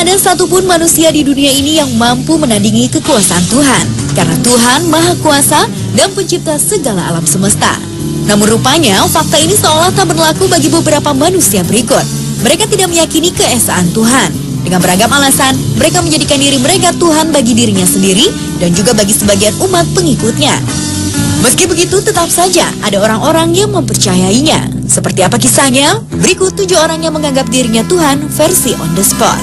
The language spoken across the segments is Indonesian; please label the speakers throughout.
Speaker 1: Tak ada satupun manusia di dunia ini yang mampu menandingi kekuasaan Tuhan, karena Tuhan Maha Kuasa dan pencipta segala alam semesta. Namun rupanya, fakta ini seolah tak berlaku bagi beberapa manusia berikut. Mereka tidak meyakini keesaan Tuhan. Dengan beragam alasan, mereka menjadikan diri mereka Tuhan bagi dirinya sendiri dan juga bagi sebagian umat pengikutnya. Meski begitu, tetap saja ada orang-orang yang mempercayainya. Seperti apa kisahnya? Berikut 7 orang yang menganggap dirinya Tuhan versi on the spot.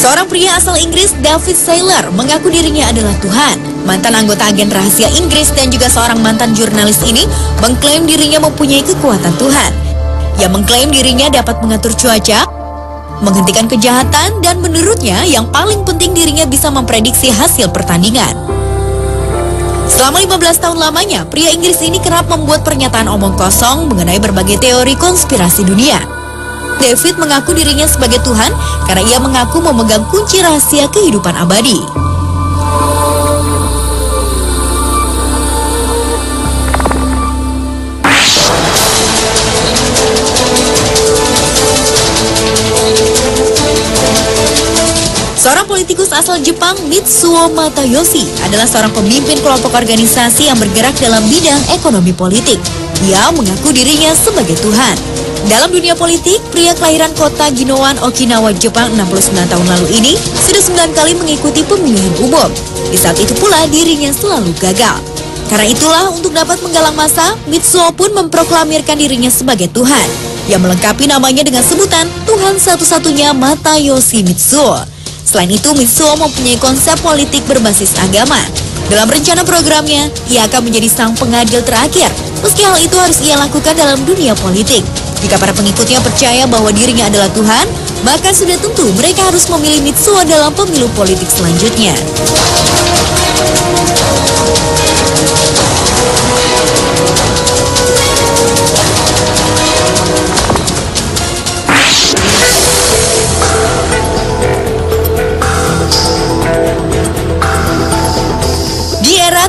Speaker 1: Seorang pria asal Inggris, David Saylor, mengaku dirinya adalah Tuhan. Mantan anggota agen rahasia Inggris dan juga seorang mantan jurnalis ini mengklaim dirinya mempunyai kekuatan Tuhan. Ia mengklaim dirinya dapat mengatur cuaca, menghentikan kejahatan, dan menurutnya yang paling penting dirinya bisa memprediksi hasil pertandingan. Selama 15 tahun lamanya, pria Inggris ini kerap membuat pernyataan omong kosong mengenai berbagai teori konspirasi dunia. David mengaku dirinya sebagai Tuhan karena ia mengaku memegang kunci rahasia kehidupan abadi. Seorang politikus asal Jepang, Mitsuo Matayoshi, adalah seorang pemimpin kelompok organisasi yang bergerak dalam bidang ekonomi politik. Ia mengaku dirinya sebagai Tuhan. Dalam dunia politik, pria kelahiran kota Ginowan, Okinawa, Jepang 69 tahun lalu ini sudah 9 kali mengikuti pemilihan umum. Di saat itu pula dirinya selalu gagal. Karena itulah untuk dapat menggalang massa, Mitsuo pun memproklamirkan dirinya sebagai Tuhan. Yang melengkapi namanya dengan sebutan Tuhan satu-satunya Matayoshi Mitsuo. Selain itu, Mitsuo mempunyai konsep politik berbasis agama. Dalam rencana programnya, ia akan menjadi sang pengadil terakhir. Meski hal itu harus ia lakukan dalam dunia politik. Jika para pengikutnya percaya bahwa dirinya adalah Tuhan, maka sudah tentu mereka harus memilih Mitsuo dalam pemilu politik selanjutnya.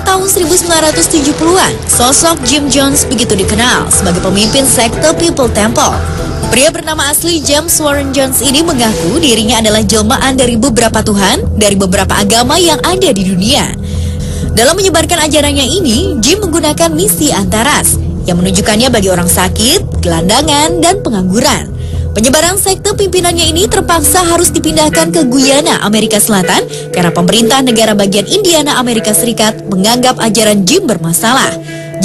Speaker 1: Tahun 1970-an, sosok Jim Jones begitu dikenal sebagai pemimpin sekte People Temple. Pria bernama asli James Warren Jones ini mengaku dirinya adalah jelmaan dari beberapa tuhan dari beberapa agama yang ada di dunia. Dalam menyebarkan ajarannya ini, Jim menggunakan misi antaras yang menunjukkannya bagi orang sakit, gelandangan, dan pengangguran. Penyebaran sekte pimpinannya ini terpaksa harus dipindahkan ke Guyana, Amerika Selatan karena pemerintah negara bagian Indiana, Amerika Serikat menganggap ajaran Jim bermasalah.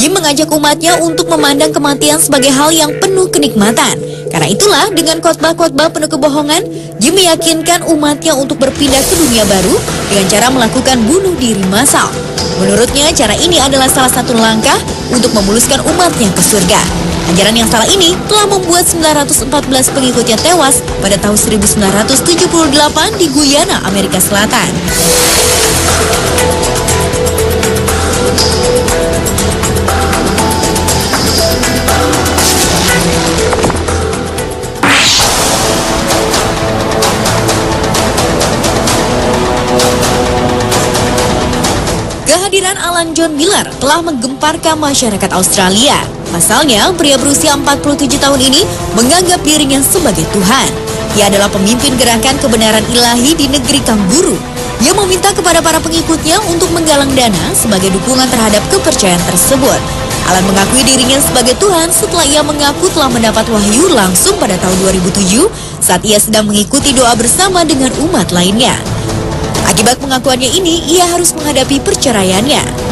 Speaker 1: Jim mengajak umatnya untuk memandang kematian sebagai hal yang penuh kenikmatan. Karena itulah dengan khotbah-khotbah penuh kebohongan, Jim meyakinkan umatnya untuk berpindah ke dunia baru dengan cara melakukan bunuh diri massal. Menurutnya cara ini adalah salah satu langkah untuk memuluskan umatnya ke surga. Ajaran yang salah ini telah membuat 914 pengikutnya tewas pada tahun 1978 di Guyana, Amerika Selatan. Kehadiran Alan John Miller telah menggemparkan masyarakat Australia. Pasalnya, pria berusia 47 tahun ini menganggap dirinya sebagai Tuhan. Ia adalah pemimpin gerakan kebenaran ilahi di negeri Kanguru. Ia meminta kepada para pengikutnya untuk menggalang dana sebagai dukungan terhadap kepercayaan tersebut. Alan mengakui dirinya sebagai Tuhan setelah ia mengaku telah mendapat wahyu langsung pada tahun 2007 saat ia sedang mengikuti doa bersama dengan umat lainnya. Akibat pengakuannya ini, ia harus menghadapi perceraiannya.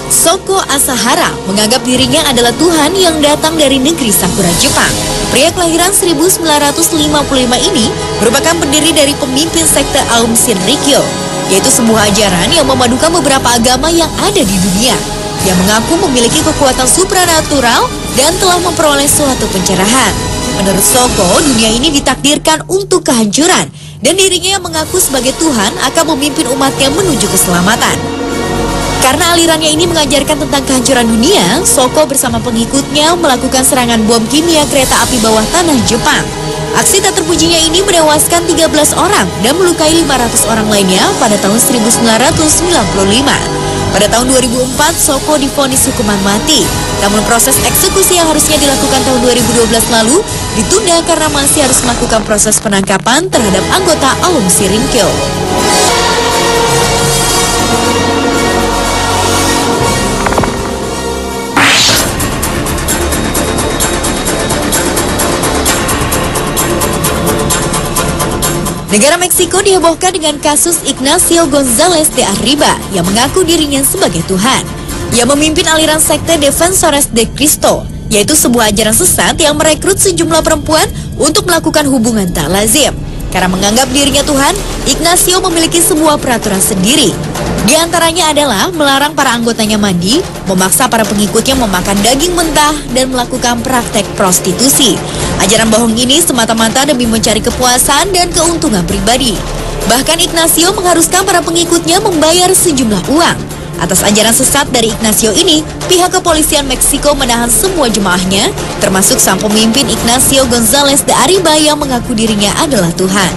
Speaker 1: Shoko Asahara menganggap dirinya adalah Tuhan yang datang dari negeri Sakura, Jepang. Pria kelahiran 1955 ini merupakan pendiri dari pemimpin sekte Aum Shinrikyo, yaitu sebuah ajaran yang memadukan beberapa agama yang ada di dunia. Ia mengaku memiliki kekuatan supranatural dan telah memperoleh suatu pencerahan. Menurut Shoko, dunia ini ditakdirkan untuk kehancuran dan dirinya yang mengaku sebagai Tuhan akan memimpin umatnya menuju keselamatan. Karena alirannya ini mengajarkan tentang kehancuran dunia, Soko bersama pengikutnya melakukan serangan bom kimia kereta api bawah tanah Jepang. Aksi tak terpujinya ini menewaskan 13 orang dan melukai 500 orang lainnya pada tahun 1995. Pada tahun 2004, Soko divonis hukuman mati. Namun proses eksekusi yang harusnya dilakukan tahun 2012 lalu ditunda karena masih harus melakukan proses penangkapan terhadap anggota Aum Sirinkyo. Negara Meksiko dihebohkan dengan kasus Ignacio González de Arriba yang mengaku dirinya sebagai Tuhan. Ia memimpin aliran sekte Defensores de Cristo, yaitu sebuah ajaran sesat yang merekrut sejumlah perempuan untuk melakukan hubungan tak lazim. Karena menganggap dirinya Tuhan, Ignacio memiliki sebuah peraturan sendiri. Di antaranya adalah melarang para anggotanya mandi, memaksa para pengikutnya memakan daging mentah, dan melakukan praktek prostitusi. Ajaran bohong ini semata-mata demi mencari kepuasan dan keuntungan pribadi. Bahkan Ignacio mengharuskan para pengikutnya membayar sejumlah uang. Atas ajaran sesat dari Ignacio ini, pihak kepolisian Meksiko menahan semua jemaahnya, termasuk sang pemimpin Ignacio González de Arriba yang mengaku dirinya adalah Tuhan.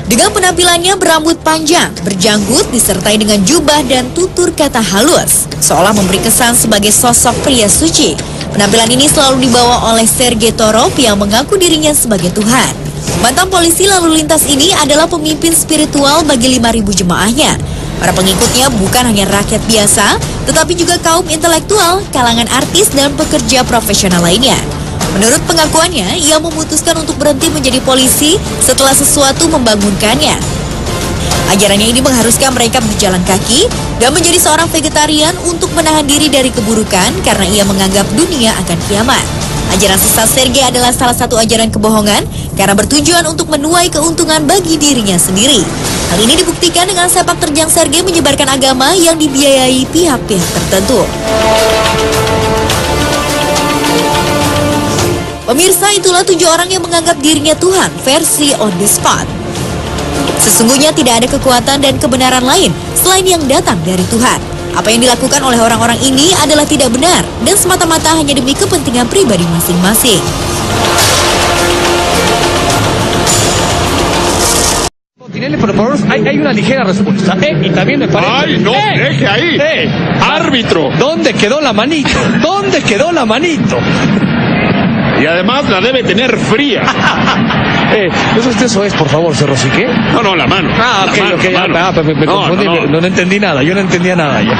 Speaker 1: Dengan penampilannya berambut panjang, berjanggut, disertai dengan jubah dan tutur kata halus, seolah memberi kesan sebagai sosok pria suci. Penampilan ini selalu dibawa oleh Sergei Torov yang mengaku dirinya sebagai Tuhan. Mantan polisi lalu lintas ini adalah pemimpin spiritual bagi 5.000 jemaahnya. Para pengikutnya bukan hanya rakyat biasa, tetapi juga kaum intelektual, kalangan artis, dan pekerja profesional lainnya. Menurut pengakuannya, ia memutuskan untuk berhenti menjadi polisi setelah sesuatu membangunkannya. Ajarannya ini mengharuskan mereka berjalan kaki dan menjadi seorang vegetarian untuk menahan diri dari keburukan karena ia menganggap dunia akan kiamat. Ajaran sesat Sergei adalah salah satu ajaran kebohongan karena bertujuan untuk menuai keuntungan bagi dirinya sendiri. Hal ini dibuktikan dengan sepak terjang Sergei menyebarkan agama yang dibiayai pihak-pihak tertentu. Pemirsa, itulah 7 orang yang menganggap dirinya Tuhan versi on the spot. Sesungguhnya tidak ada kekuatan dan kebenaran lain selain yang datang dari Tuhan. Apa yang dilakukan oleh orang-orang ini adalah tidak benar dan semata-mata hanya demi kepentingan pribadi masing-masing.
Speaker 2: Tinelli, por favor, hay una ligera respuesta. Y también me parece...
Speaker 3: ¡Ay, no! ¡Deje ahí! ¡Árbitro!
Speaker 2: ¿Dónde quedó la manito? ¿Dónde quedó la manito?
Speaker 3: Y además la debe tener fría.
Speaker 2: Eso es, por favor, Cerrosi, ¿qué?
Speaker 3: No, la mano.
Speaker 2: Ah, ok,
Speaker 3: La mano.
Speaker 2: me confundí, no entendí nada, yo no entendía nada ya.